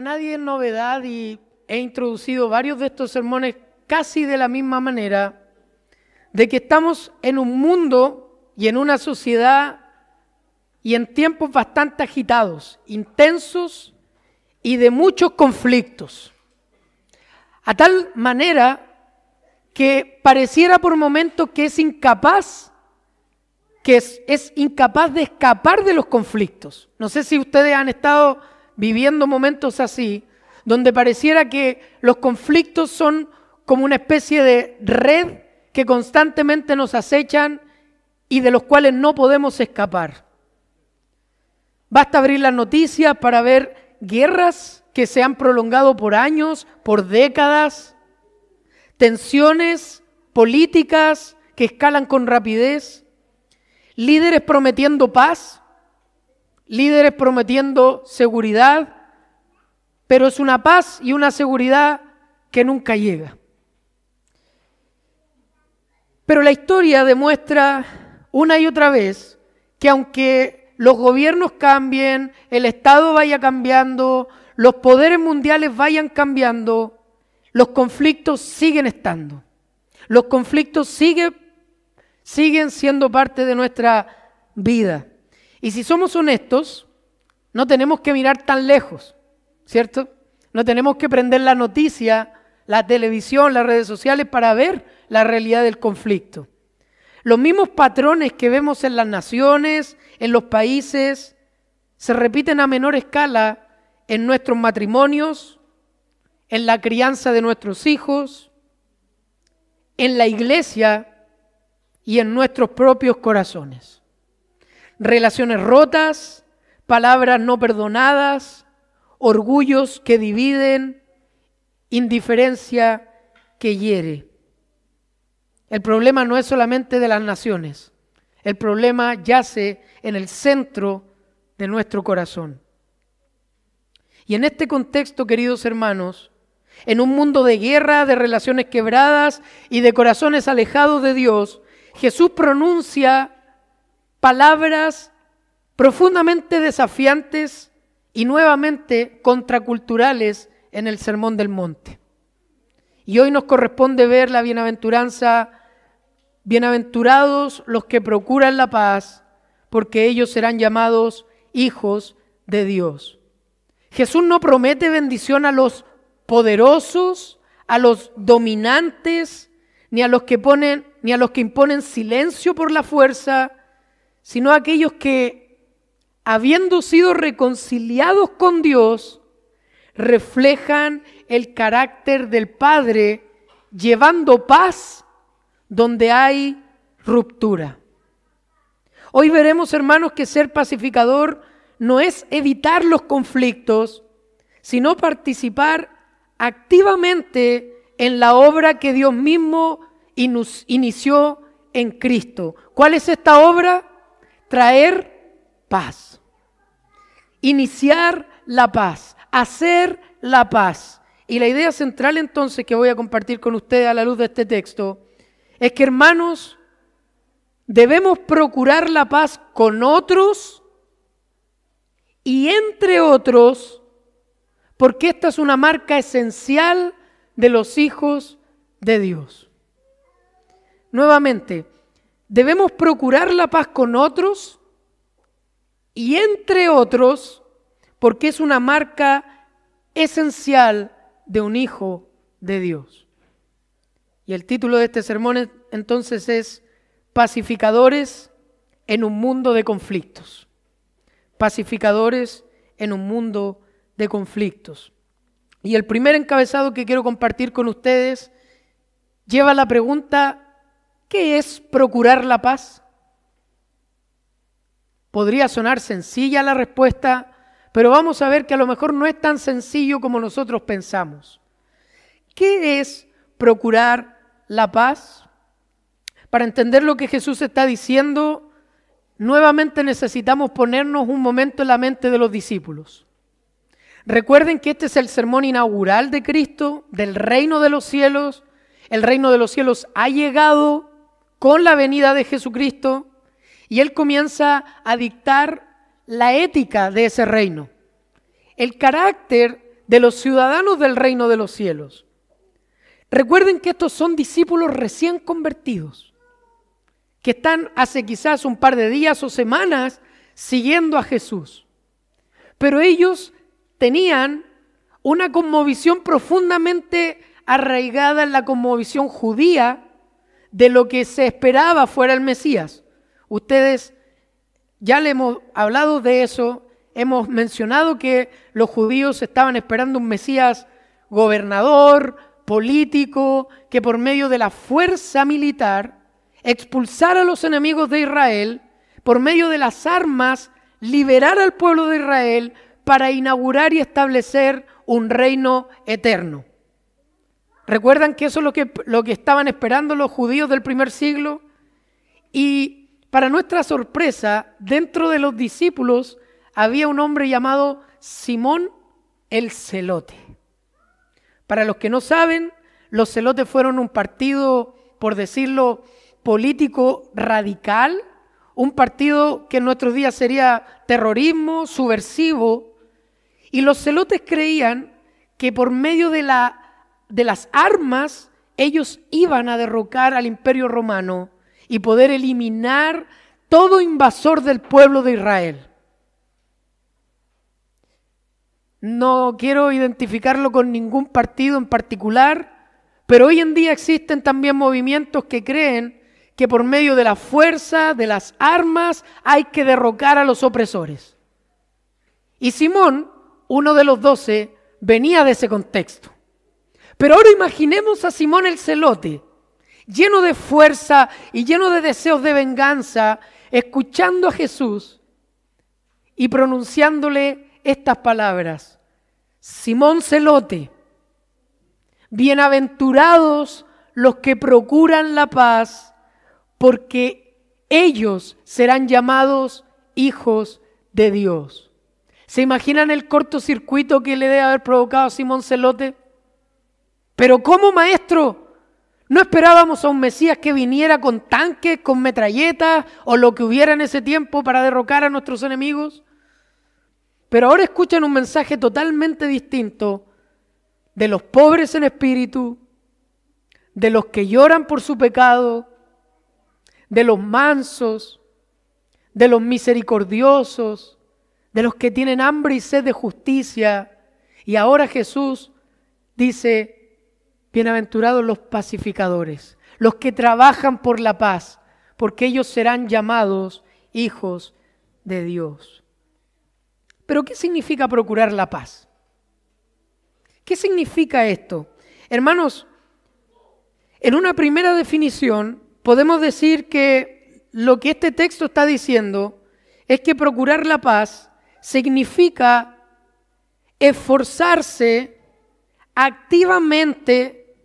nadie es novedad y he introducido varios de estos sermones casi de la misma manera, de que estamos en un mundo y en una sociedad y en tiempos bastante agitados, intensos y de muchos conflictos. A tal manera que pareciera por momentos que es incapaz de escapar de los conflictos. No sé si ustedes han estado viviendo momentos así, donde pareciera que los conflictos son como una especie de red que constantemente nos acechan y de los cuales no podemos escapar. Basta abrir las noticias para ver guerras que se han prolongado por años, por décadas, tensiones políticas que escalan con rapidez, líderes prometiendo paz, líderes prometiendo seguridad, pero es una paz y una seguridad que nunca llega. Pero la historia demuestra una y otra vez que aunque los gobiernos cambien, el Estado vaya cambiando, los poderes mundiales vayan cambiando, los conflictos siguen estando. Los conflictos siguen siendo parte de nuestra vida. Y si somos honestos, no tenemos que mirar tan lejos, ¿cierto? No tenemos que prender la noticia, la televisión, las redes sociales para ver la realidad del conflicto. Los mismos patrones que vemos en las naciones, en los países, se repiten a menor escala en nuestros matrimonios, en la crianza de nuestros hijos, en la iglesia y en nuestros propios corazones. Relaciones rotas, palabras no perdonadas, orgullos que dividen, indiferencia que hiere. El problema no es solamente de las naciones, el problema yace en el centro de nuestro corazón. Y en este contexto, queridos hermanos, en un mundo de guerra, de relaciones quebradas y de corazones alejados de Dios, Jesús pronuncia palabras profundamente desafiantes y nuevamente contraculturales en el Sermón del Monte. Y hoy nos corresponde ver la bienaventuranza: bienaventurados los que procuran la paz, porque ellos serán llamados hijos de Dios. Jesús no promete bendición a los poderosos, a los dominantes, ni a los que imponen silencio por la fuerza, sino a aquellos que, habiendo sido reconciliados con Dios, reflejan el carácter del Padre, llevando paz donde hay ruptura. Hoy veremos, hermanos, que ser pacificador no es evitar los conflictos, sino participar activamente en la obra que Dios mismo inició en Cristo. ¿Cuál es esta obra? Traer paz. Iniciar la paz, hacer la paz. Y la idea central entonces que voy a compartir con ustedes a la luz de este texto es que, hermanos, debemos procurar la paz con otros y entre otros, porque esta es una marca esencial de los hijos de Dios. Nuevamente, debemos procurar la paz con otros y entre otros, porque es una marca esencial de un hijo de Dios. Y el título de este sermón entonces es Pacificadores en un mundo de conflictos. Pacificadores en un mundo de conflictos. Y el primer encabezado que quiero compartir con ustedes lleva la pregunta: ¿qué es procurar la paz? Podría sonar sencilla la respuesta, pero vamos a ver que a lo mejor no es tan sencillo como nosotros pensamos. ¿Qué es procurar la paz? Para entender lo que Jesús está diciendo, nuevamente necesitamos ponernos un momento en la mente de los discípulos. Recuerden que este es el sermón inaugural de Cristo, del reino de los cielos. El reino de los cielos ha llegado con la venida de Jesucristo y Él comienza a dictar la ética de ese reino. El carácter de los ciudadanos del reino de los cielos. Recuerden que estos son discípulos recién convertidos, que están hace quizás un par de días o semanas siguiendo a Jesús. Pero ellos tenían una cosmovisión profundamente arraigada en la cosmovisión judía de lo que se esperaba fuera el Mesías. Ustedes ya le hemos hablado de eso, hemos mencionado que los judíos estaban esperando un Mesías gobernador, político, que por medio de la fuerza militar expulsara a los enemigos de Israel, por medio de las armas liberar al pueblo de Israel para inaugurar y establecer un reino eterno. ¿Recuerdan que eso es lo que estaban esperando los judíos del primer siglo? Y para nuestra sorpresa, dentro de los discípulos había un hombre llamado Simón el Celote. Para los que no saben, los celotes fueron un partido, por decirlo, político radical, un partido que en nuestros días sería terrorismo, subversivo, y los celotes creían que por medio de las armas ellos iban a derrocar al Imperio Romano y poder eliminar todo invasor del pueblo de Israel. No quiero identificarlo con ningún partido en particular, pero hoy en día existen también movimientos que creen que por medio de la fuerza, de las armas, hay que derrocar a los opresores. Y Simón, uno de los 12, venía de ese contexto. Pero ahora imaginemos a Simón el Celote, lleno de fuerza y lleno de deseos de venganza, escuchando a Jesús y pronunciándole estas palabras: Simón Celote, bienaventurados los que procuran la paz, porque ellos serán llamados hijos de Dios. ¿Se imaginan el cortocircuito que le debe haber provocado a Simón Celote? Pero ¿cómo, maestro? ¿No esperábamos a un Mesías que viniera con tanques, con metralletas o lo que hubiera en ese tiempo para derrocar a nuestros enemigos? Pero ahora escuchan un mensaje totalmente distinto de los pobres en espíritu, de los que lloran por su pecado, de los mansos, de los misericordiosos, de los que tienen hambre y sed de justicia. Y ahora Jesús dice: bienaventurados los pacificadores, los que trabajan por la paz, porque ellos serán llamados hijos de Dios. ¿Pero qué significa procurar la paz? ¿Qué significa esto? Hermanos, en una primera definición podemos decir que lo que este texto está diciendo es que procurar la paz significa esforzarse activamente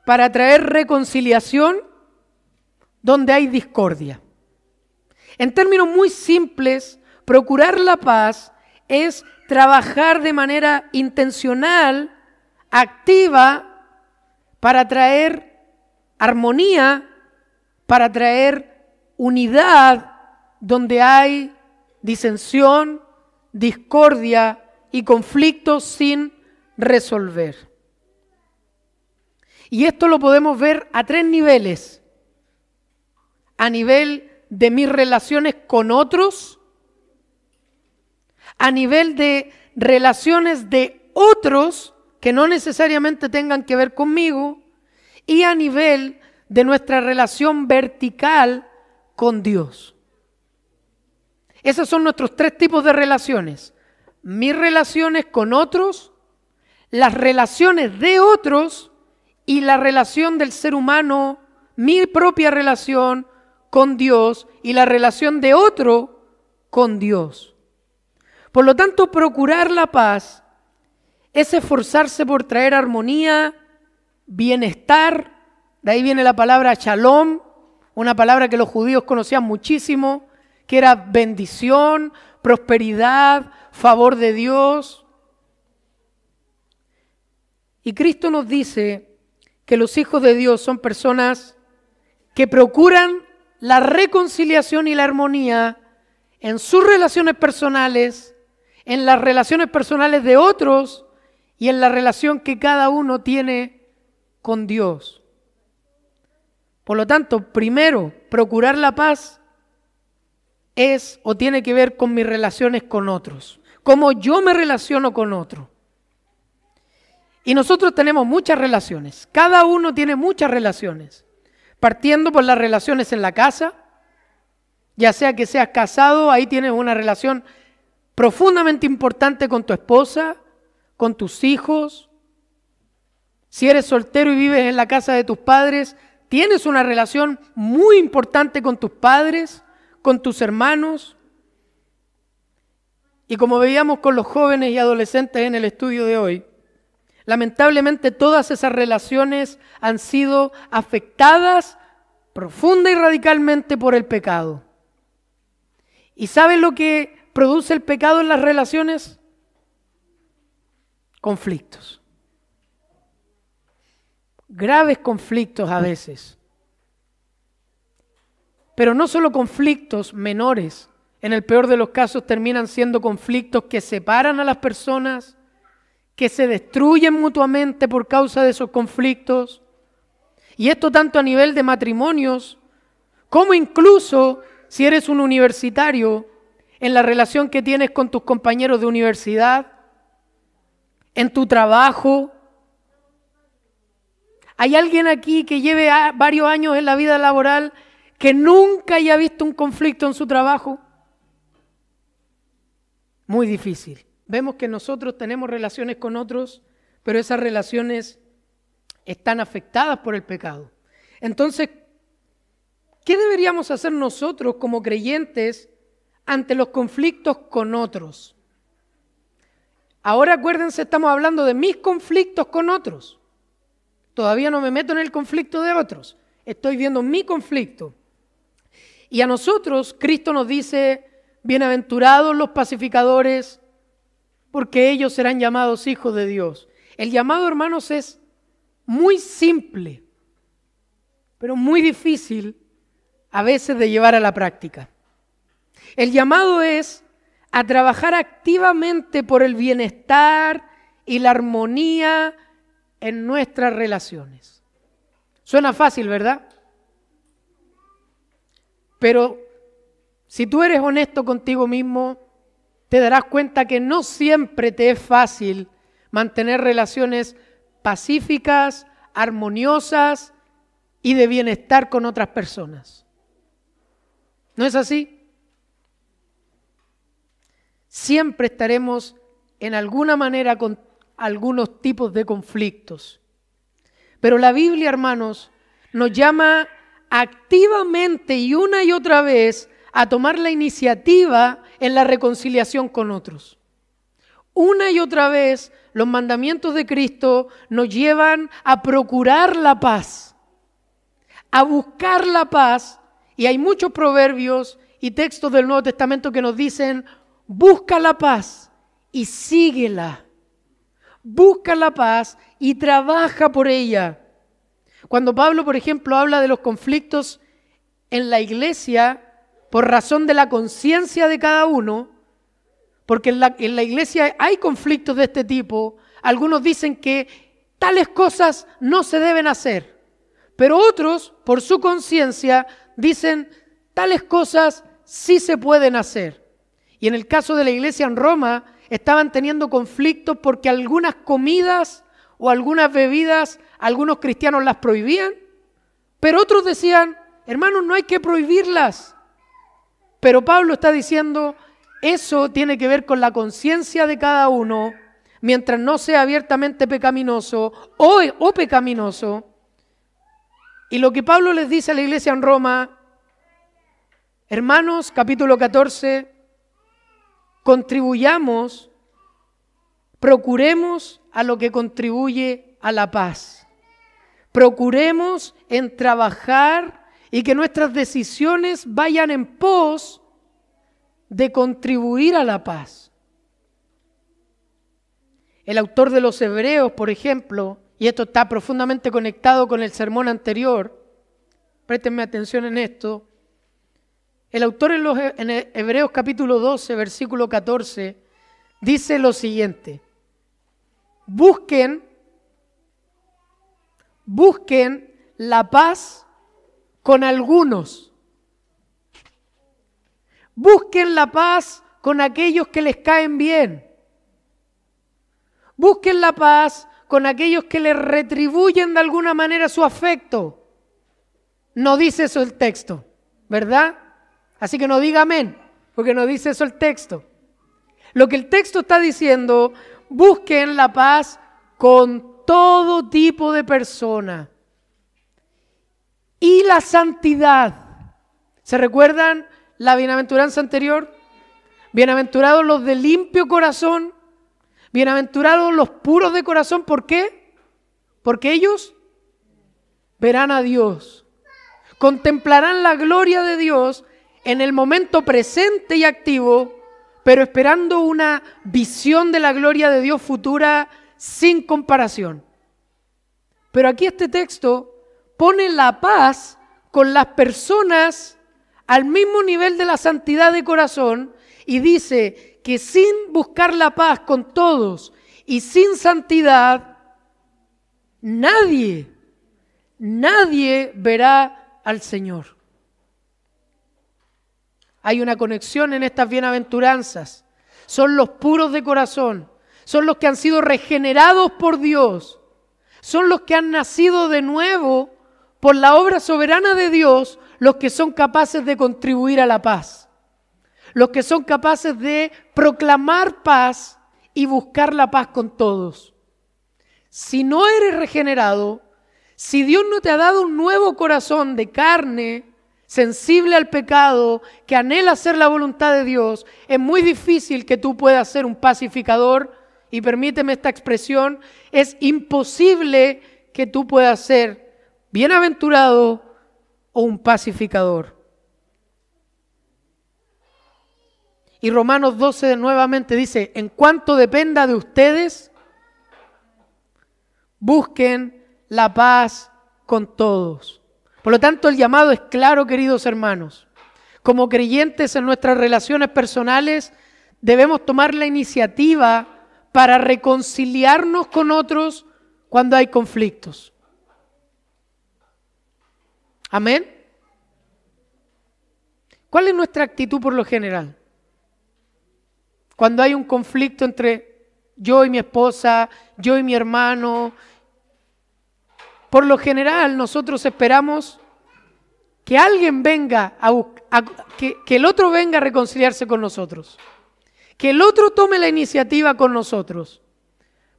para traer reconciliación donde hay discordia. En términos muy simples, procurar la paz es trabajar de manera intencional, activa, para traer armonía, para traer unidad donde hay disensión, discordia y conflictos sin resolver. Y esto lo podemos ver a 3 niveles. A nivel de mis relaciones con otros, a nivel de relaciones de otros que no necesariamente tengan que ver conmigo, y a nivel de nuestra relación vertical con Dios. Esos son nuestros 3 tipos de relaciones: mis relaciones con otros, las relaciones de otros y la relación del ser humano, mi propia relación con Dios y la relación de otro con Dios. Por lo tanto, procurar la paz es esforzarse por traer armonía, bienestar. De ahí viene la palabra shalom, una palabra que los judíos conocían muchísimo, que era bendición, prosperidad, favor de Dios. Y Cristo nos dice que los hijos de Dios son personas que procuran la reconciliación y la armonía en sus relaciones personales, en las relaciones personales de otros y en la relación que cada uno tiene con Dios. Por lo tanto, primero, procurar la paz es o tiene que ver con mis relaciones con otros, cómo yo me relaciono con otros. Y nosotros tenemos muchas relaciones, cada uno tiene muchas relaciones, partiendo por las relaciones en la casa, ya sea que seas casado, ahí tienes una relación profundamente importante con tu esposa, con tus hijos. Si eres soltero y vives en la casa de tus padres, tienes una relación muy importante con tus padres, con tus hermanos. Y como veíamos con los jóvenes y adolescentes en el estudio de hoy, lamentablemente todas esas relaciones han sido afectadas profunda y radicalmente por el pecado. ¿Y sabes lo que produce el pecado en las relaciones? Conflictos. Graves conflictos a veces. Pero no solo conflictos menores, en el peor de los casos terminan siendo conflictos que separan a las personas, que se destruyen mutuamente por causa de esos conflictos. Y esto tanto a nivel de matrimonios, como incluso si eres un universitario, en la relación que tienes con tus compañeros de universidad, en tu trabajo. ¿Hay alguien aquí que lleve varios años en la vida laboral que nunca haya visto un conflicto en su trabajo? Muy difícil. Vemos que nosotros tenemos relaciones con otros, pero esas relaciones están afectadas por el pecado. Entonces, ¿qué deberíamos hacer nosotros como creyentes ante los conflictos con otros? Ahora acuérdense, estamos hablando de mis conflictos con otros. Todavía no me meto en el conflicto de otros. Estoy viendo mi conflicto. Y a nosotros, Cristo nos dice, bienaventurados los pacificadores, porque ellos serán llamados hijos de Dios. El llamado, hermanos, es muy simple, pero muy difícil a veces de llevar a la práctica. El llamado es a trabajar activamente por el bienestar y la armonía en nuestras relaciones. Suena fácil, ¿verdad? Pero si tú eres honesto contigo mismo, te darás cuenta que no siempre te es fácil mantener relaciones pacíficas, armoniosas y de bienestar con otras personas. ¿No es así? Siempre estaremos en alguna manera con algunos tipos de conflictos. Pero la Biblia, hermanos, nos llama activamente y una y otra vez a tomar la iniciativa en la reconciliación con otros. Una y otra vez los mandamientos de Cristo nos llevan a procurar la paz, a buscar la paz, y hay muchos proverbios y textos del Nuevo Testamento que nos dicen: busca la paz y síguela. Busca la paz y trabaja por ella. Cuando Pablo, por ejemplo, habla de los conflictos en la iglesia, por razón de la conciencia de cada uno, porque en la iglesia hay conflictos de este tipo. Algunos dicen que tales cosas no se deben hacer, pero otros, por su conciencia, dicen tales cosas sí se pueden hacer. Y en el caso de la iglesia en Roma, estaban teniendo conflictos porque algunas comidas o algunas bebidas, algunos cristianos las prohibían, pero otros decían: hermanos, no hay que prohibirlas. Pero Pablo está diciendo, eso tiene que ver con la conciencia de cada uno, mientras no sea abiertamente pecaminoso o pecaminoso. Y lo que Pablo les dice a la iglesia en Roma, hermanos, capítulo 14, contribuyamos, procuremos a lo que contribuye a la paz. Procuremos en trabajar y que nuestras decisiones vayan en pos de contribuir a la paz. El autor de los Hebreos, por ejemplo, y esto está profundamente conectado con el sermón anterior, préstenme atención en esto, el autor en Hebreos capítulo 12, versículo 14, dice lo siguiente: busquen la paz con algunos. Busquen la paz con aquellos que les caen bien. Busquen la paz con aquellos que les retribuyen de alguna manera su afecto. No dice eso el texto, ¿verdad? Así que no diga amén, porque no dice eso el texto. Lo que el texto está diciendo, busquen la paz con todo tipo de persona. Y la santidad. ¿Se recuerdan la bienaventuranza anterior? Bienaventurados los de limpio corazón, bienaventurados los puros de corazón. ¿Por qué? Porque ellos verán a Dios, contemplarán la gloria de Dios en el momento presente y activo, pero esperando una visión de la gloria de Dios futura sin comparación. Pero aquí este texto pone la paz con las personas al mismo nivel de la santidad de corazón y dice que sin buscar la paz con todos y sin santidad, nadie verá al Señor. Hay una conexión en estas bienaventuranzas. Son los puros de corazón, son los que han sido regenerados por Dios, son los que han nacido de nuevo por la obra soberana de Dios, los que son capaces de contribuir a la paz, los que son capaces de proclamar paz y buscar la paz con todos. Si no eres regenerado, si Dios no te ha dado un nuevo corazón de carne, sensible al pecado, que anhela hacer la voluntad de Dios, es muy difícil que tú puedas ser un pacificador, y permíteme esta expresión, es imposible que tú puedas ser bienaventurado o un pacificador. Y Romanos 12 nuevamente dice, en cuanto dependa de ustedes, busquen la paz con todos. Por lo tanto, el llamado es claro, queridos hermanos. Como creyentes en nuestras relaciones personales, debemos tomar la iniciativa para reconciliarnos con otros cuando hay conflictos. ¿Amén? ¿Cuál es nuestra actitud por lo general? Cuando hay un conflicto entre yo y mi esposa, yo y mi hermano, por lo general nosotros esperamos que alguien venga, que el otro venga a reconciliarse con nosotros, que el otro tome la iniciativa con nosotros.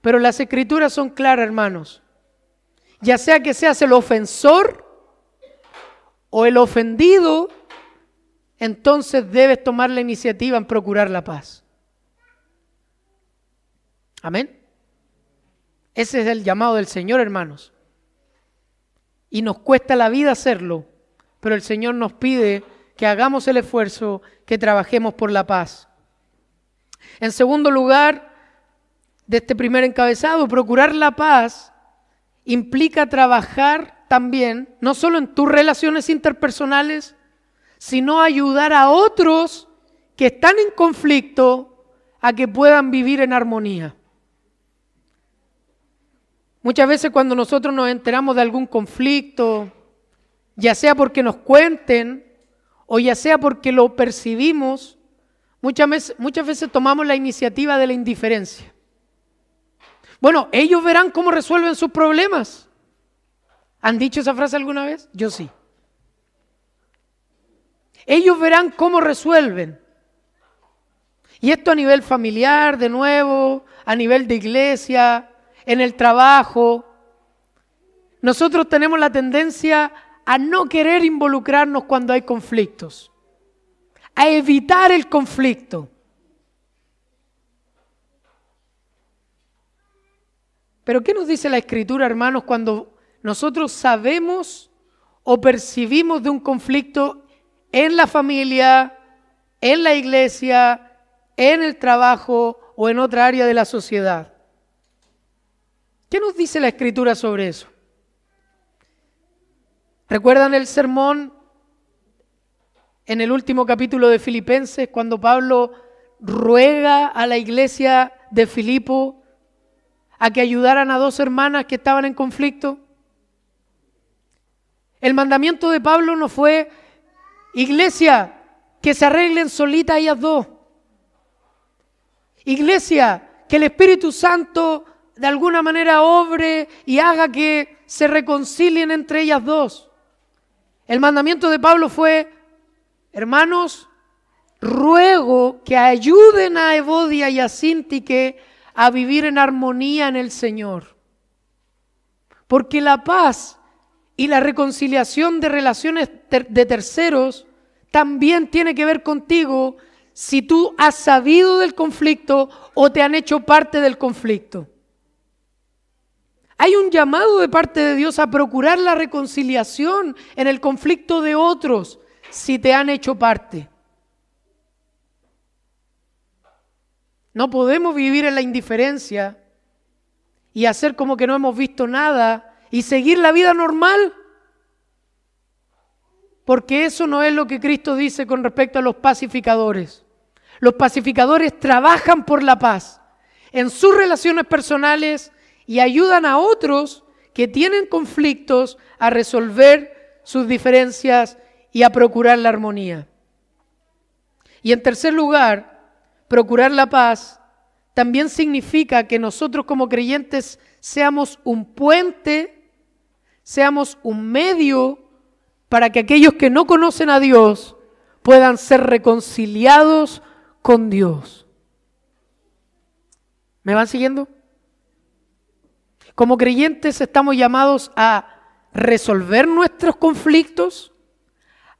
Pero las Escrituras son claras, hermanos. Ya sea que seas el ofensor o el ofendido, entonces debes tomar la iniciativa en procurar la paz. Amén. Ese es el llamado del Señor, hermanos. Y nos cuesta la vida hacerlo, pero el Señor nos pide que hagamos el esfuerzo, que trabajemos por la paz. En segundo lugar, de este primer encabezado, procurar la paz implica trabajar también, no solo en tus relaciones interpersonales, sino ayudar a otros que están en conflicto a que puedan vivir en armonía. Muchas veces cuando nosotros nos enteramos de algún conflicto, ya sea porque nos cuenten o ya sea porque lo percibimos, muchas veces tomamos la iniciativa de la indiferencia. Bueno, ellos verán cómo resuelven sus problemas. ¿Han dicho esa frase alguna vez? Yo sí. Ellos verán cómo resuelven. Y esto a nivel familiar, de nuevo, a nivel de iglesia, en el trabajo. Nosotros tenemos la tendencia a no querer involucrarnos cuando hay conflictos, a evitar el conflicto. Pero ¿qué nos dice la Escritura, hermanos, cuando nosotros sabemos o percibimos de un conflicto en la familia, en la iglesia, en el trabajo o en otra área de la sociedad? ¿Qué nos dice la Escritura sobre eso? ¿Recuerdan el sermón en el último capítulo de Filipenses, cuando Pablo ruega a la iglesia de Filipo a que ayudaran a dos hermanas que estaban en conflicto? El mandamiento de Pablo no fue: iglesia, que se arreglen solitas ellas dos. Iglesia, que el Espíritu Santo de alguna manera obre y haga que se reconcilien entre ellas dos. El mandamiento de Pablo fue: hermanos, ruego que ayuden a Evodia y a Síntique a vivir en armonía en el Señor. Porque la paz y la reconciliación de relaciones de terceros también tiene que ver contigo si tú has sabido del conflicto o te han hecho parte del conflicto. Hay un llamado de parte de Dios a procurar la reconciliación en el conflicto de otros si te han hecho parte. No podemos vivir en la indiferencia y hacer como que no hemos visto nada y seguir la vida normal, porque eso no es lo que Cristo dice con respecto a los pacificadores. Los pacificadores trabajan por la paz en sus relaciones personales y ayudan a otros que tienen conflictos a resolver sus diferencias y a procurar la armonía. Y en tercer lugar, procurar la paz también significa que nosotros como creyentes seamos un puente, seamos un medio para que aquellos que no conocen a Dios puedan ser reconciliados con Dios. ¿Me van siguiendo? Como creyentes estamos llamados a resolver nuestros conflictos,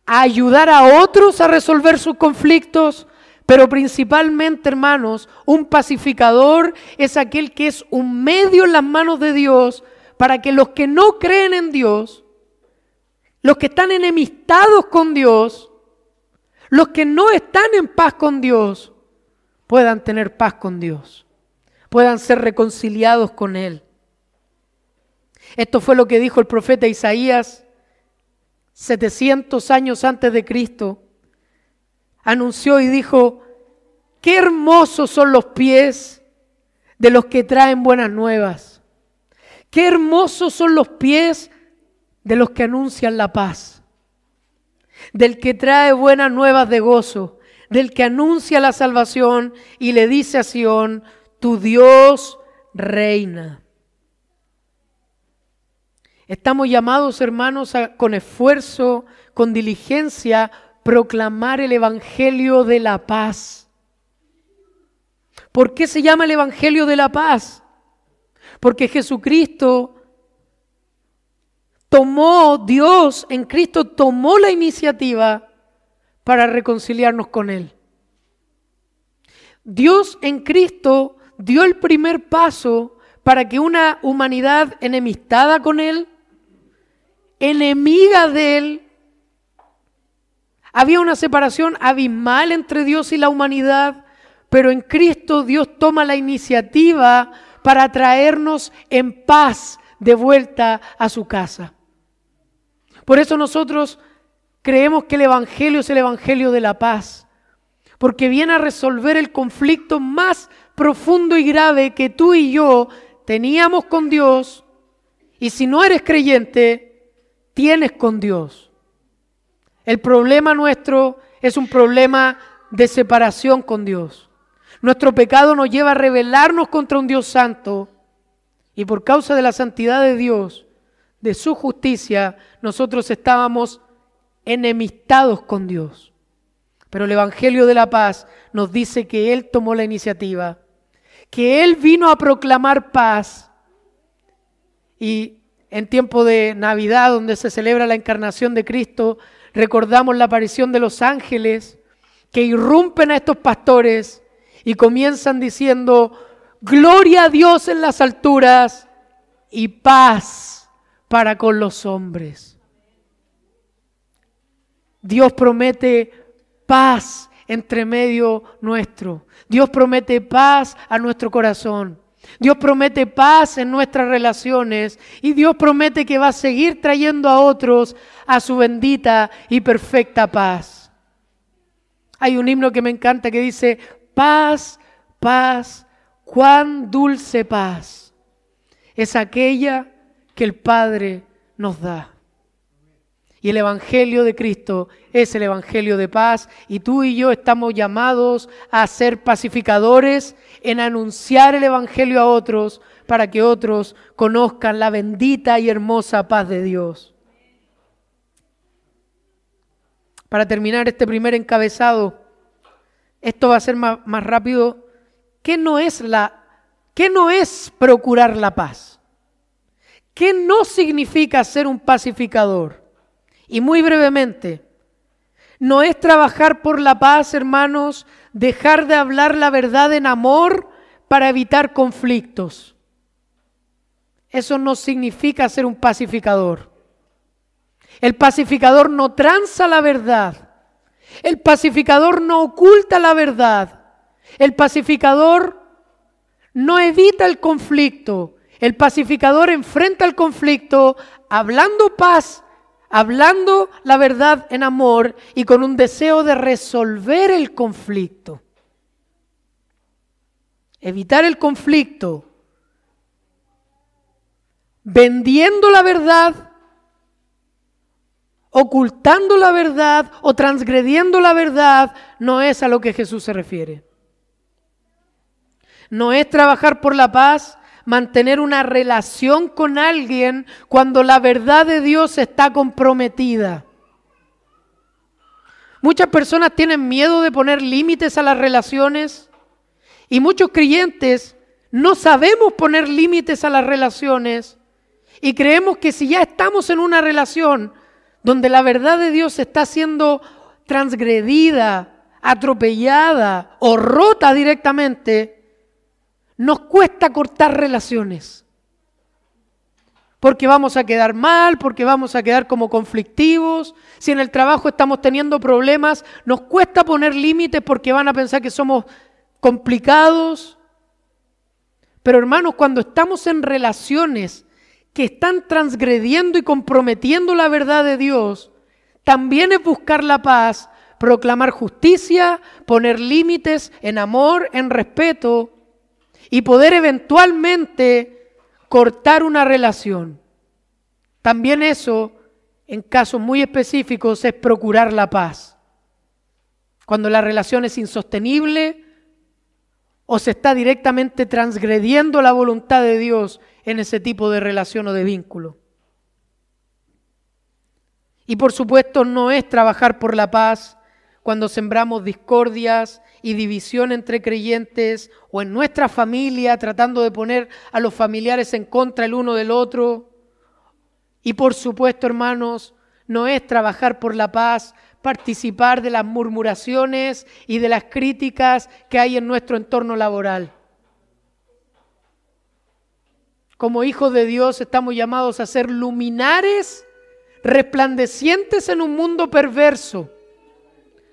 a ayudar a otros a resolver sus conflictos, pero principalmente, hermanos, un pacificador es aquel que es un medio en las manos de Dios para que los que no creen en Dios, los que están enemistados con Dios, los que no están en paz con Dios, puedan tener paz con Dios, puedan ser reconciliados con Él. Esto fue lo que dijo el profeta Isaías 700 años antes de Cristo. Anunció y dijo: qué hermosos son los pies de los que traen buenas nuevas. Qué hermosos son los pies de los que anuncian la paz. Del que trae buenas nuevas de gozo, del que anuncia la salvación y le dice a Sión: tu Dios reina. Estamos llamados, hermanos, a con esfuerzo, con diligencia, proclamar el Evangelio de la paz. ¿Por qué se llama el Evangelio de la paz? Porque Jesucristo Dios en Cristo tomó la iniciativa para reconciliarnos con Él. Dios en Cristo dio el primer paso para que una humanidad enemistada con Él, enemiga de Él, había una separación abismal entre Dios y la humanidad, pero en Cristo Dios toma la iniciativa para traernos en paz de vuelta a su casa. Por eso nosotros creemos que el Evangelio es el Evangelio de la paz, porque viene a resolver el conflicto más profundo y grave que tú y yo teníamos con Dios, y si no eres creyente, tienes con Dios. El problema nuestro es un problema de separación con Dios. Nuestro pecado nos lleva a rebelarnos contra un Dios santo, y por causa de la santidad de Dios, de su justicia, nosotros estábamos enemistados con Dios. Pero el Evangelio de la paz nos dice que Él tomó la iniciativa, que Él vino a proclamar paz. Y en tiempo de Navidad, donde se celebra la encarnación de Cristo, recordamos la aparición de los ángeles que irrumpen a estos pastores y comienzan diciendo: gloria a Dios en las alturas y paz para con los hombres. Dios promete paz entre medio nuestro. Dios promete paz a nuestro corazón. Dios promete paz en nuestras relaciones y Dios promete que va a seguir trayendo a otros a su bendita y perfecta paz. Hay un himno que me encanta que dice: paz, paz, cuán dulce paz, es aquella que el Padre nos da. Y el Evangelio de Cristo es el Evangelio de paz, y tú y yo estamos llamados a ser pacificadores, en anunciar el Evangelio a otros, para que otros conozcan la bendita y hermosa paz de Dios. Para terminar este primer encabezado, esto va a ser más rápido. ¿Qué no es procurar la paz? ¿Qué no significa ser un pacificador? Y muy brevemente, no es trabajar por la paz, hermanos, dejar de hablar la verdad en amor para evitar conflictos. Eso no significa ser un pacificador. El pacificador no tranza la verdad. El pacificador no oculta la verdad. El pacificador no evita el conflicto. El pacificador enfrenta el conflicto hablando paz, hablando la verdad en amor y con un deseo de resolver el conflicto. Evitar el conflicto, vendiendo la verdad, ocultando la verdad o transgrediendo la verdad, no es a lo que Jesús se refiere. No es trabajar por la paz, mantener una relación con alguien cuando la verdad de Dios está comprometida. Muchas personas tienen miedo de poner límites a las relaciones y muchos creyentes no sabemos poner límites a las relaciones y creemos que si ya estamos en una relación donde la verdad de Dios está siendo transgredida, atropellada o rota directamente, nos cuesta cortar relaciones. Porque vamos a quedar mal, porque vamos a quedar como conflictivos. Si en el trabajo estamos teniendo problemas, nos cuesta poner límites porque van a pensar que somos complicados. Pero hermanos, cuando estamos en relaciones que están transgrediendo y comprometiendo la verdad de Dios, también es buscar la paz, proclamar justicia, poner límites en amor, en respeto y poder eventualmente cortar una relación. También eso, en casos muy específicos, es procurar la paz. Cuando la relación es insostenible o se está directamente transgrediendo la voluntad de Dios en ese tipo de relación o de vínculo. Y por supuesto no es trabajar por la paz cuando sembramos discordias y división entre creyentes o en nuestra familia tratando de poner a los familiares en contra el uno del otro. Y por supuesto, hermanos, no es trabajar por la paz, participar de las murmuraciones y de las críticas que hay en nuestro entorno laboral. Como hijos de Dios estamos llamados a ser luminares resplandecientes en un mundo perverso,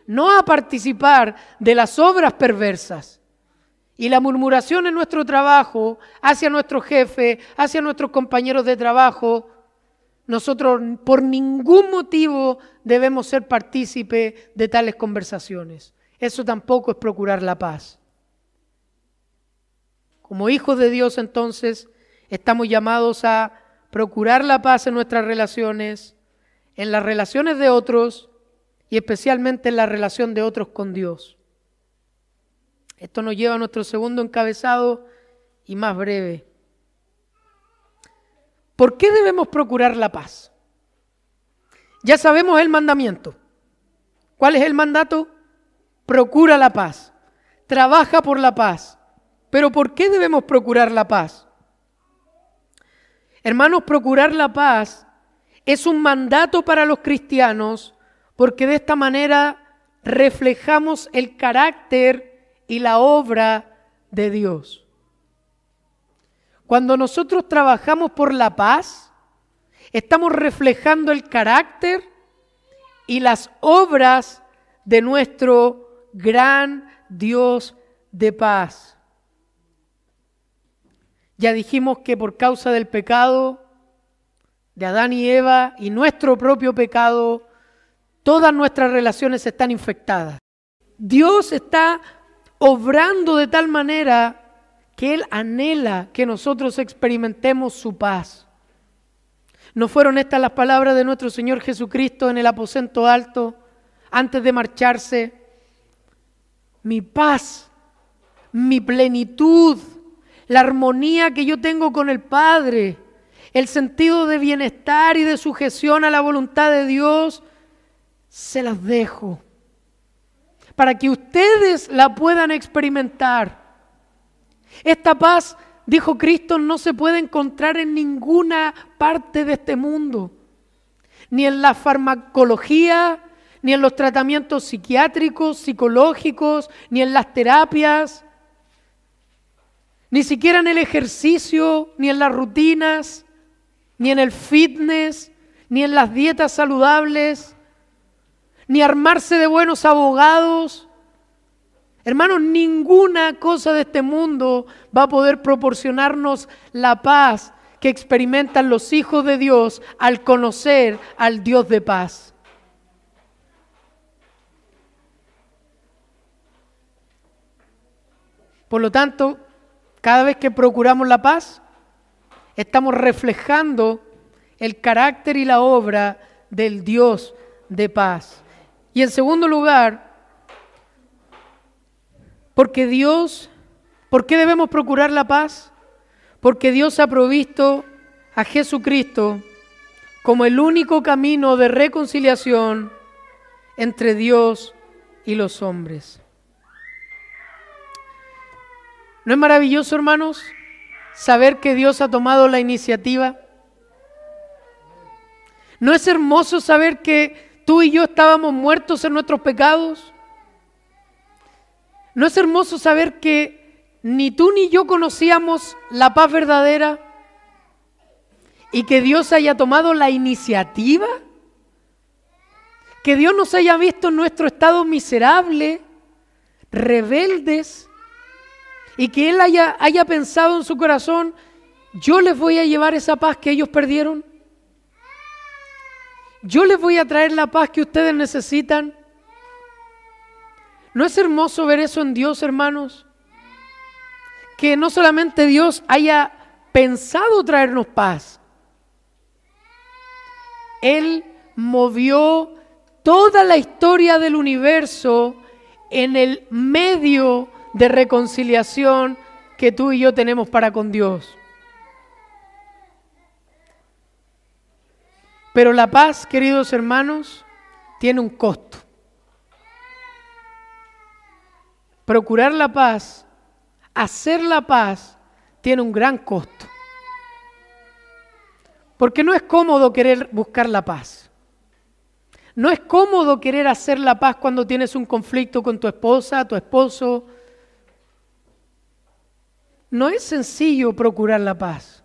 no a participar de las obras perversas. Y la murmuración en nuestro trabajo, hacia nuestro jefe, hacia nuestros compañeros de trabajo, nosotros por ningún motivo debemos ser partícipe de tales conversaciones. Eso tampoco es procurar la paz. Como hijos de Dios, entonces, estamos llamados a procurar la paz en nuestras relaciones, en las relaciones de otros y especialmente en la relación de otros con Dios. Esto nos lleva a nuestro segundo encabezado y más breve. ¿Por qué debemos procurar la paz? Ya sabemos el mandamiento. ¿Cuál es el mandato? Procura la paz. Trabaja por la paz. Pero ¿por qué debemos procurar la paz? Hermanos, procurar la paz es un mandato para los cristianos porque de esta manera reflejamos el carácter y la obra de Dios. Cuando nosotros trabajamos por la paz, estamos reflejando el carácter y las obras de nuestro gran Dios de paz. Ya dijimos que por causa del pecado de Adán y Eva y nuestro propio pecado, todas nuestras relaciones están infectadas. Dios está obrando de tal manera que Él anhela que nosotros experimentemos su paz. ¿No fueron estas las palabras de nuestro Señor Jesucristo en el aposento alto antes de marcharse? Mi paz, mi plenitud, la armonía que yo tengo con el Padre, el sentido de bienestar y de sujeción a la voluntad de Dios, se las dejo para que ustedes la puedan experimentar. Esta paz, dijo Cristo, no se puede encontrar en ninguna parte de este mundo, ni en la farmacología, ni en los tratamientos psiquiátricos, psicológicos, ni en las terapias, ni siquiera en el ejercicio, ni en las rutinas, ni en el fitness, ni en las dietas saludables, ni armarse de buenos abogados. Hermanos, ninguna cosa de este mundo va a poder proporcionarnos la paz que experimentan los hijos de Dios al conocer al Dios de paz. Por lo tanto, cada vez que procuramos la paz, estamos reflejando el carácter y la obra del Dios de paz. Y en segundo lugar, ¿por qué debemos procurar la paz? Porque Dios ha provisto a Jesucristo como el único camino de reconciliación entre Dios y los hombres. ¿No es maravilloso, hermanos, saber que Dios ha tomado la iniciativa? ¿No es hermoso saber que tú y yo estábamos muertos en nuestros pecados? ¿No es hermoso saber que ni tú ni yo conocíamos la paz verdadera y que Dios haya tomado la iniciativa? Que Dios nos haya visto en nuestro estado miserable, rebeldes, y que Él haya pensado en su corazón, yo les voy a llevar esa paz que ellos perdieron. Yo les voy a traer la paz que ustedes necesitan. ¿No es hermoso ver eso en Dios, hermanos? Que no solamente Dios haya pensado traernos paz. Él movió toda la historia del universo en el medio de reconciliación que tú y yo tenemos para con Dios. Pero la paz, queridos hermanos, tiene un costo. Procurar la paz, hacer la paz, tiene un gran costo. Porque no es cómodo querer buscar la paz. No es cómodo querer hacer la paz cuando tienes un conflicto con tu esposa, tu esposo. No es sencillo procurar la paz.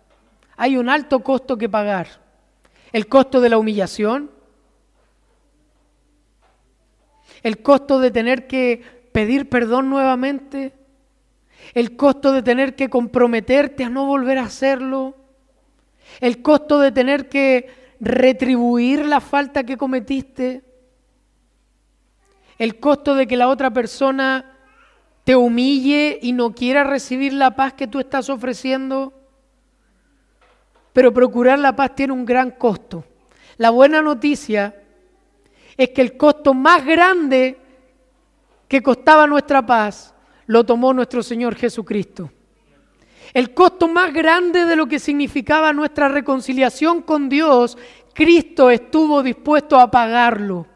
Hay un alto costo que pagar. El costo de la humillación. El costo de tener que pedir perdón nuevamente. El costo de tener que comprometerte a no volver a hacerlo. El costo de tener que retribuir la falta que cometiste. El costo de que la otra persona te humille y no quiera recibir la paz que tú estás ofreciendo. Pero procurar la paz tiene un gran costo. La buena noticia es que el costo más grande que costaba nuestra paz lo tomó nuestro Señor Jesucristo. El costo más grande de lo que significaba nuestra reconciliación con Dios, Cristo estuvo dispuesto a pagarlo.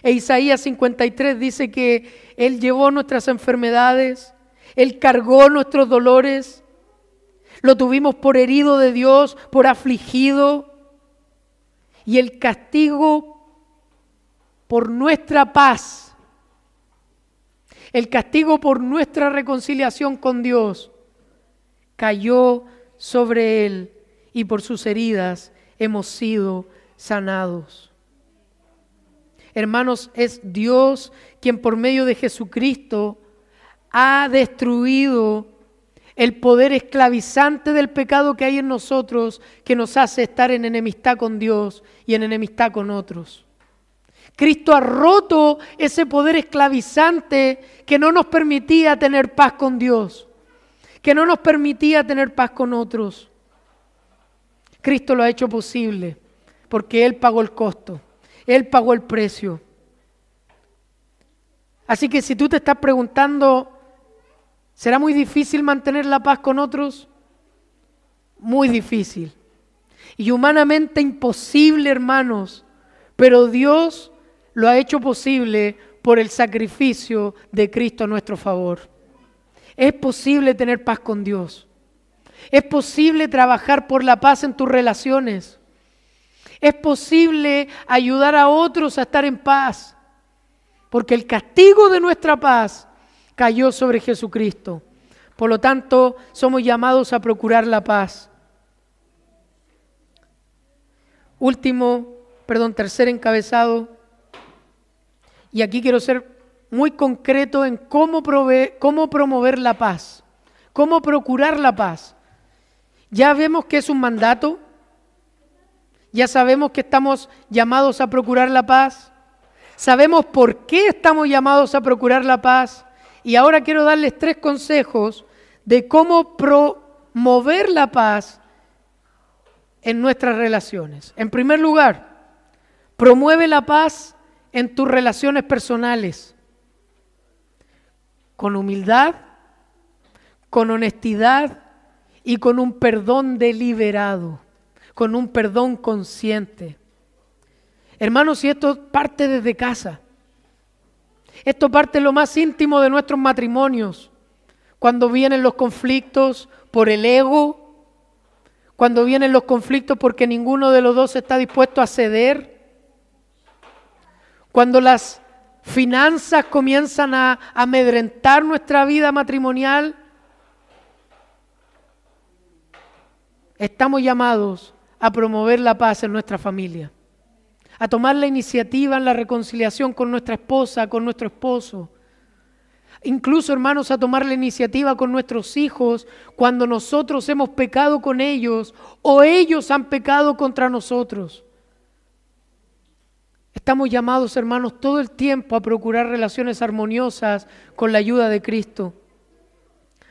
E Isaías 53 dice que Él llevó nuestras enfermedades, Él cargó nuestros dolores, lo tuvimos por herido de Dios, por afligido, y el castigo por nuestra paz, el castigo por nuestra reconciliación con Dios, cayó sobre Él, y por sus heridas hemos sido sanados. Hermanos, es Dios quien por medio de Jesucristo ha destruido el poder esclavizante del pecado que hay en nosotros, que nos hace estar en enemistad con Dios y en enemistad con otros. Cristo ha roto ese poder esclavizante que no nos permitía tener paz con Dios. que no nos permitía tener paz con otros. Cristo lo ha hecho posible porque Él pagó el costo, Él pagó el precio. Así que si tú te estás preguntando, ¿será muy difícil mantener la paz con otros? Muy difícil. Y humanamente imposible, hermanos, pero Dios lo ha hecho posible por el sacrificio de Cristo a nuestro favor. Es posible tener paz con Dios. Es posible trabajar por la paz en tus relaciones. Es posible ayudar a otros a estar en paz. Porque el castigo de nuestra paz cayó sobre Jesucristo. Por lo tanto, somos llamados a procurar la paz. Tercer encabezado. Y aquí quiero ser muy concreto en cómo promover la paz. Cómo procurar la paz. Ya vemos que es un mandato. Ya sabemos que estamos llamados a procurar la paz. Sabemos por qué estamos llamados a procurar la paz. Y ahora quiero darles 3 consejos de cómo promover la paz en nuestras relaciones. En primer lugar, promueve la paz en tus relaciones personales. Con humildad, con honestidad y con un perdón deliberado, con un perdón consciente. Hermanos, y esto parte desde casa. Esto parte en lo más íntimo de nuestros matrimonios. Cuando vienen los conflictos por el ego, cuando vienen los conflictos porque ninguno de los dos está dispuesto a ceder, cuando las finanzas comienzan a amedrentar nuestra vida matrimonial, estamos llamados a promover la paz en nuestra familia, a tomar la iniciativa en la reconciliación con nuestra esposa, con nuestro esposo. Incluso, hermanos, a tomar la iniciativa con nuestros hijos cuando nosotros hemos pecado con ellos o ellos han pecado contra nosotros. Estamos llamados, hermanos, todo el tiempo a procurar relaciones armoniosas con la ayuda de Cristo.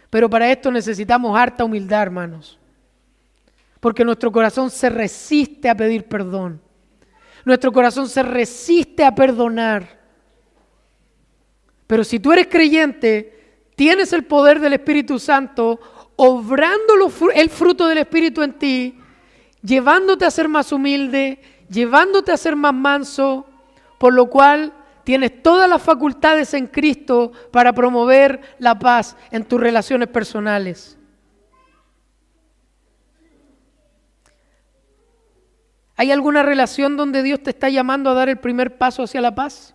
Pero para esto necesitamos harta humildad, hermanos, porque nuestro corazón se resiste a pedir perdón. Nuestro corazón se resiste a perdonar. Pero si tú eres creyente, tienes el poder del Espíritu Santo, obrando el fruto del Espíritu en ti, llevándote a ser más humilde, llevándote a ser más manso, por lo cual tienes todas las facultades en Cristo para promover la paz en tus relaciones personales. ¿Hay alguna relación donde Dios te está llamando a dar el primer paso hacia la paz?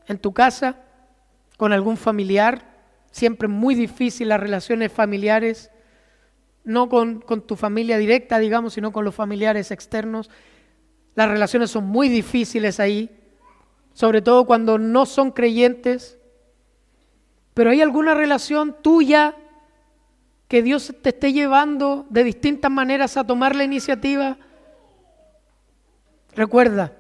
¿En tu casa? ¿Con algún familiar? Siempre es muy difícil las relaciones familiares, no con tu familia directa, digamos, sino con los familiares externos. Las relaciones son muy difíciles ahí, sobre todo cuando no son creyentes. Pero ¿hay alguna relación tuya que Dios te esté llevando de distintas maneras a tomar la iniciativa? Recuerda,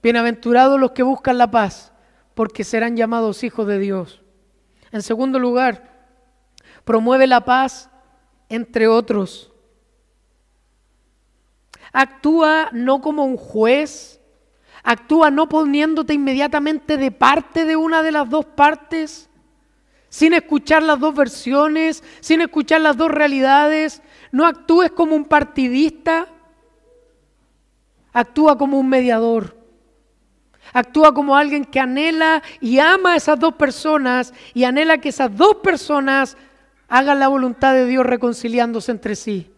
bienaventurados los que buscan la paz, porque serán llamados hijos de Dios. En segundo lugar, promueve la paz entre otros. Actúa no como un juez, actúa no poniéndote inmediatamente de parte de una de las dos partes, sin escuchar las dos versiones, sin escuchar las dos realidades. No actúes como un partidista, actúa como un mediador. Actúa como alguien que anhela y ama a esas dos personas y anhela que esas dos personas hagan la voluntad de Dios reconciliándose entre sí.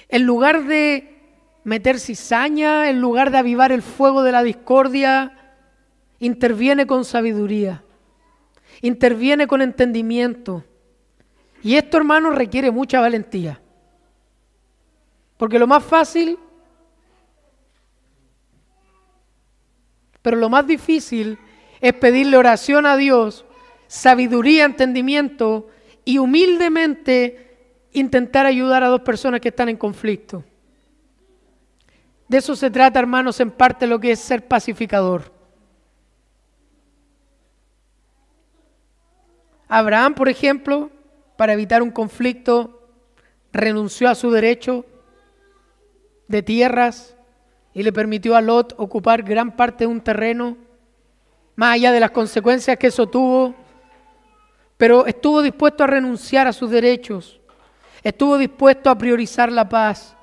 En lugar de meter cizaña, en lugar de avivar el fuego de la discordia, interviene con sabiduría, interviene con entendimiento. Y esto, hermanos, requiere mucha valentía. Porque lo más fácil, pero lo más difícil es pedirle oración a Dios, sabiduría, entendimiento y humildemente intentar ayudar a dos personas que están en conflicto. De eso se trata, hermanos, en parte lo que es ser pacificador. Abraham, por ejemplo, para evitar un conflicto, renunció a su derecho de tierras y le permitió a Lot ocupar gran parte de un terreno, más allá de las consecuencias que eso tuvo, pero estuvo dispuesto a renunciar a sus derechos, estuvo dispuesto a priorizar la paz.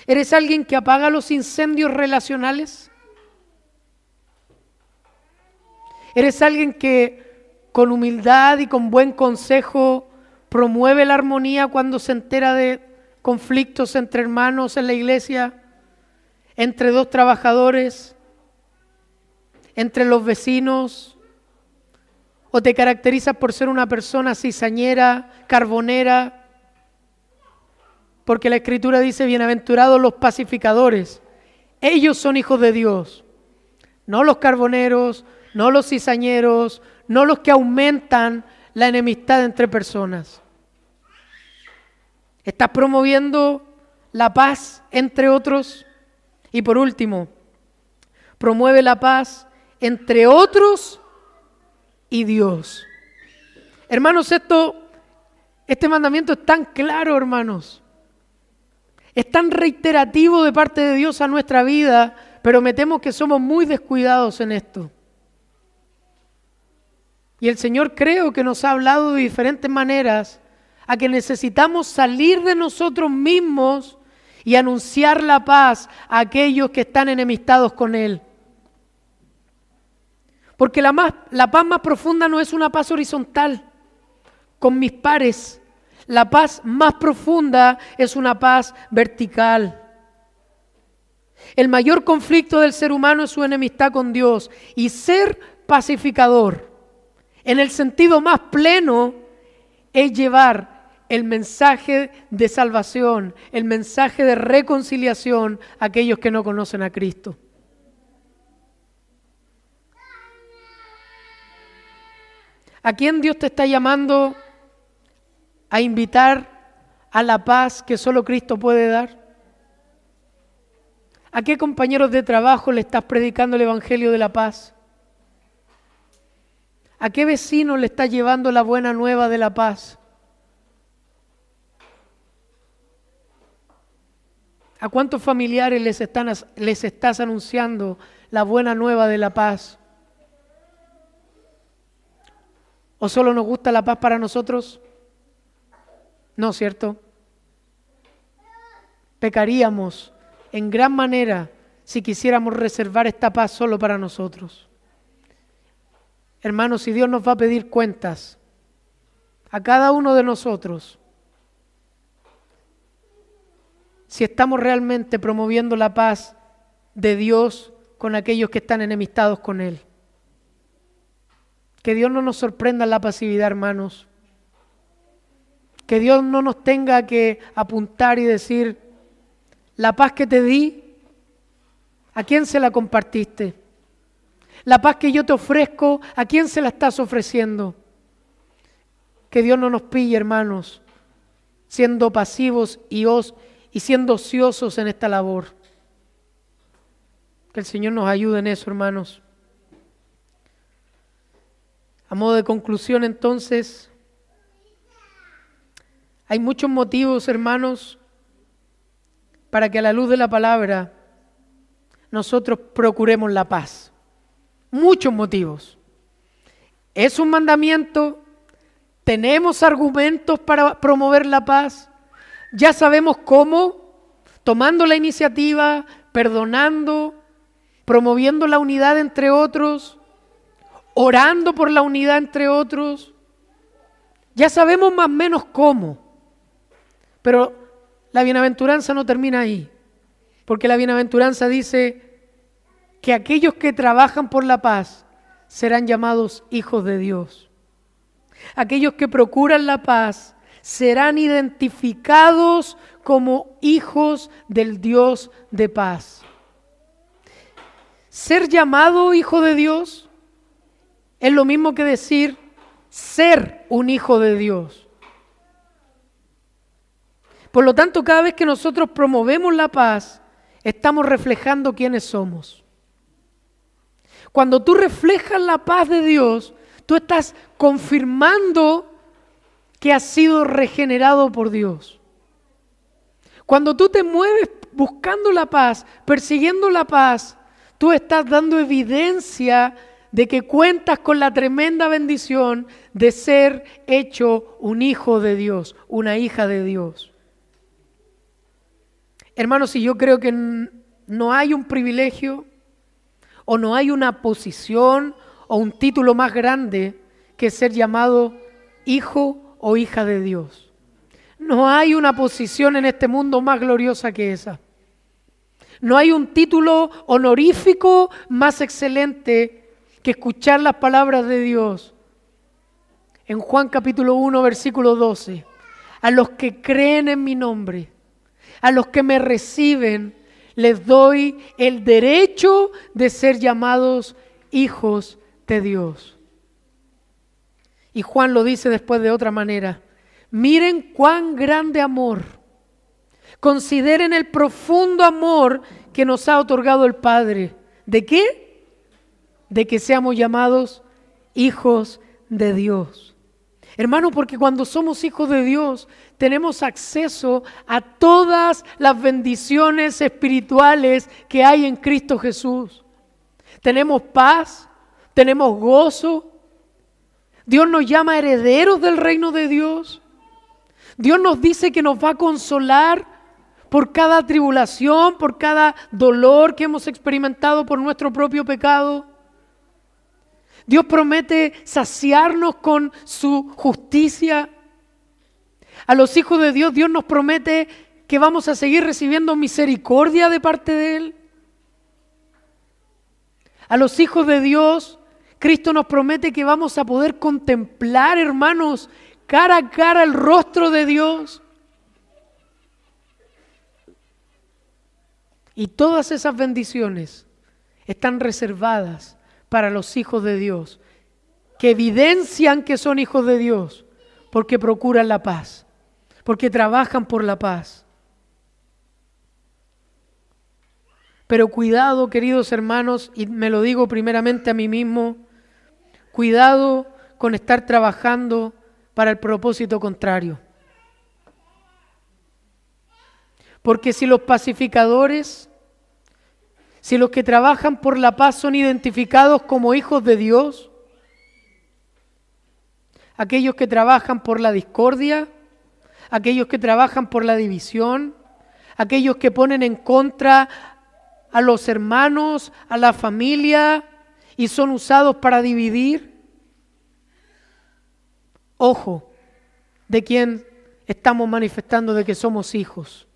¿Eres alguien que apaga los incendios relacionales? ¿Eres alguien que con humildad y con buen consejo promueve la armonía cuando se entera de conflictos entre hermanos en la iglesia, entre dos trabajadores, entre los vecinos? ¿O te caracterizas por ser una persona cizañera, carbonera? Porque la Escritura dice, bienaventurados los pacificadores, ellos son hijos de Dios. No los carboneros, no los cizañeros, no los que aumentan la enemistad entre personas. ¿Estás promoviendo la paz entre otros? Y por último, promueve la paz entre otros y Dios. Hermanos, este mandamiento es tan claro, hermanos. Es tan reiterativo de parte de Dios a nuestra vida, pero me temo que somos muy descuidados en esto. Y el Señor creo que nos ha hablado de diferentes maneras a que necesitamos salir de nosotros mismos y anunciar la paz a aquellos que están enemistados con Él. Porque la paz más profunda no es una paz horizontal con mis pares. La paz más profunda es una paz vertical. El mayor conflicto del ser humano es su enemistad con Dios. Y ser pacificador, en el sentido más pleno, es llevar el mensaje de salvación, el mensaje de reconciliación a aquellos que no conocen a Cristo. ¿A quién Dios te está llamando a invitar a la paz que solo Cristo puede dar? ¿A qué compañeros de trabajo le estás predicando el Evangelio de la paz? ¿A qué vecino le estás llevando la buena nueva de la paz? ¿A cuántos familiares les estás anunciando la buena nueva de la paz? ¿O solo nos gusta la paz para nosotros? No, ¿cierto? Pecaríamos en gran manera si quisiéramos reservar esta paz solo para nosotros. Hermanos, si Dios nos va a pedir cuentas a cada uno de nosotros, si estamos realmente promoviendo la paz de Dios con aquellos que están enemistados con Él. Que Dios no nos sorprenda en la pasividad, hermanos. Que Dios no nos tenga que apuntar y decir, la paz que te di, ¿a quién se la compartiste? La paz que yo te ofrezco, ¿a quién se la estás ofreciendo? Que Dios no nos pille, hermanos, siendo pasivos y siendo ociosos en esta labor. Que el Señor nos ayude en eso, hermanos. A modo de conclusión, entonces, hay muchos motivos, hermanos, para que a la luz de la palabra nosotros procuremos la paz. Muchos motivos. Es un mandamiento, tenemos argumentos para promover la paz, ya sabemos cómo, tomando la iniciativa, perdonando, promoviendo la unidad entre otros, orando por la unidad entre otros. Ya sabemos más o menos cómo, pero la bienaventuranza no termina ahí, porque la bienaventuranza dice que aquellos que trabajan por la paz serán llamados hijos de Dios. Aquellos que procuran la paz serán identificados como hijos del Dios de paz. Ser llamado hijo de Dios es lo mismo que decir ser un hijo de Dios. Por lo tanto, cada vez que nosotros promovemos la paz, estamos reflejando quiénes somos. Cuando tú reflejas la paz de Dios, tú estás confirmando que has sido regenerado por Dios. Cuando tú te mueves buscando la paz, persiguiendo la paz, tú estás dando evidencia de que cuentas con la tremenda bendición de ser hecho un hijo de Dios, una hija de Dios. Hermanos, y yo creo que no hay un privilegio o no hay una posición o un título más grande que ser llamado hijo o hija de Dios. No hay una posición en este mundo más gloriosa que esa. No hay un título honorífico más excelente que escuchar las palabras de Dios. En Juan capítulo 1, versículo 12, a los que creen en mi nombre, a los que me reciben, les doy el derecho de ser llamados hijos de Dios. Y Juan lo dice después de otra manera. Miren cuán grande amor. Consideren el profundo amor que nos ha otorgado el Padre. ¿De qué? De que seamos llamados hijos de Dios. Hermano, porque cuando somos hijos de Dios, tenemos acceso a todas las bendiciones espirituales que hay en Cristo Jesús. Tenemos paz, tenemos gozo. Dios nos llama herederos del reino de Dios. Dios nos dice que nos va a consolar por cada tribulación, por cada dolor que hemos experimentado por nuestro propio pecado. Dios promete saciarnos con su justicia. A los hijos de Dios, Dios nos promete que vamos a seguir recibiendo misericordia de parte de Él. A los hijos de Dios, Cristo nos promete que vamos a poder contemplar, hermanos, cara a cara el rostro de Dios. Y todas esas bendiciones están reservadas para los hijos de Dios, que evidencian que son hijos de Dios, porque procuran la paz, porque trabajan por la paz. Pero cuidado, queridos hermanos, y me lo digo primeramente a mí mismo, cuidado con estar trabajando para el propósito contrario. Porque si los pacificadores, si los que trabajan por la paz son identificados como hijos de Dios, aquellos que trabajan por la discordia, aquellos que trabajan por la división, aquellos que ponen en contra a los hermanos, a la familia y son usados para dividir, ojo, de quién estamos manifestando de que somos hijos.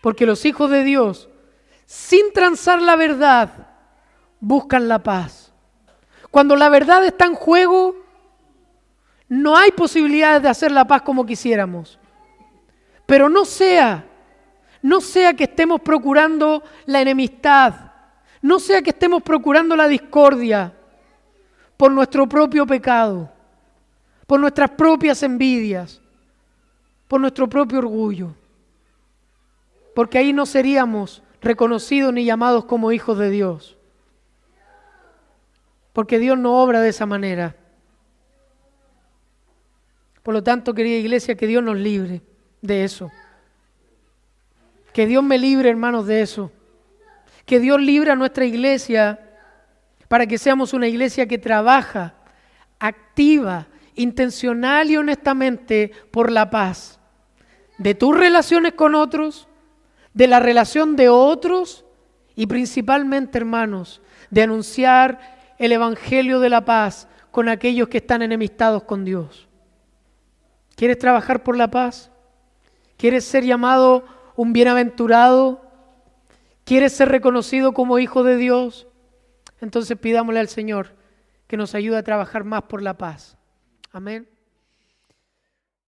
Porque los hijos de Dios, sin transar la verdad, buscan la paz. Cuando la verdad está en juego, no hay posibilidades de hacer la paz como quisiéramos. Pero no sea que estemos procurando la enemistad, no sea que estemos procurando la discordia por nuestro propio pecado, por nuestras propias envidias, por nuestro propio orgullo. Porque ahí no seríamos reconocidos ni llamados como hijos de Dios. Porque Dios no obra de esa manera. Por lo tanto, querida iglesia, que Dios nos libre de eso. Que Dios me libre, hermanos, de eso. Que Dios libre a nuestra iglesia para que seamos una iglesia que trabaja, activa, intencional y honestamente por la paz. De tus relaciones con otros, de la relación de otros y principalmente, hermanos, de anunciar el evangelio de la paz con aquellos que están enemistados con Dios. ¿Quieres trabajar por la paz? ¿Quieres ser llamado un bienaventurado? ¿Quieres ser reconocido como hijo de Dios? Entonces pidámosle al Señor que nos ayude a trabajar más por la paz. Amén.